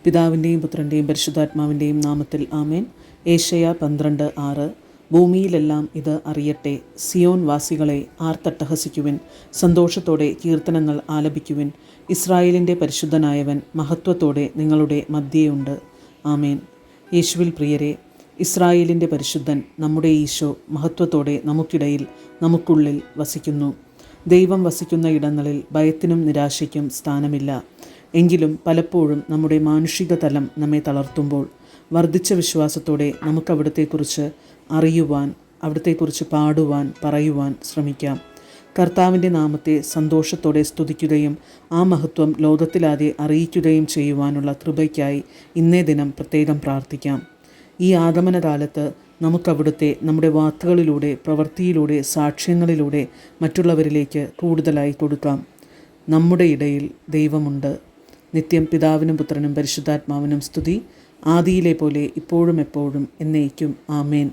പിതാവിൻ്റെയും പുത്രൻ്റെയും പരിശുദ്ധാത്മാവിൻ്റെയും നാമത്തിൽ ആമേൻ. ഏശയ്യാ 12:6. ഭൂമിയിലെല്ലാം ഇത് അറിയട്ടെ, സിയോൻ വാസികളെ ആർത്തട്ടഹസിക്കുവിൻ, സന്തോഷത്തോടെ കീർത്തനങ്ങൾ ആലപിക്കുവിൻ. ഇസ്രായേലിൻ്റെ പരിശുദ്ധനായവൻ മഹത്വത്തോടെ നിങ്ങളുടെ മധ്യേയുണ്ട്. ആമേൻ. യേശുവിൽ പ്രിയരെ, ഇസ്രായേലിൻ്റെ പരിശുദ്ധൻ നമ്മുടെ ഈശോ മഹത്വത്തോടെ നമുക്കിടയിൽ നമുക്കുള്ളിൽ വസിക്കുന്നു. ദൈവം വസിക്കുന്ന ഇടങ്ങളിൽ ഭയത്തിനും നിരാശയ്ക്കും സ്ഥാനമില്ല. എങ്കിലും പലപ്പോഴും നമ്മുടെ മാനുഷിക തലം നമ്മെ തളർത്തുമ്പോൾ വർദ്ധിച്ച വിശ്വാസത്തോടെ നമുക്ക് അവിടത്തെക്കുറിച്ച് അറിയുവാൻ, അവിടത്തെക്കുറിച്ച് പാടുവാൻ, പറയുവാൻ ശ്രമിക്കാം. കർത്താവിൻ്റെ നാമത്തെ സന്തോഷത്തോടെ സ്തുതിക്കുകയും ആ മഹത്വം ലോകത്തിലാകെ അറിയിക്കുകയും ചെയ്യുവാനുള്ള കൃപയ്ക്കായി ഇന്നേ ദിനം പ്രത്യേകം പ്രാർത്ഥിക്കാം. ഈ ആഗമനകാലത്ത് നമുക്കവിടുത്തെ നമ്മുടെ വാക്കുകളിലൂടെ, പ്രവൃത്തിയിലൂടെ, സാക്ഷ്യങ്ങളിലൂടെ മറ്റുള്ളവരിലേക്ക് കൂടുതലായി കൊടുക്കാം. നമ്മുടെ ഇടയിൽ ദൈവമുണ്ട്. നിത്യം പിതാവിനും പുത്രനും പരിശുദ്ധാത്മാവിനും സ്തുതി, ആദിയിലെ പോലെ ഇപ്പോഴും എപ്പോഴും എന്നേക്കും. ആമേൻ.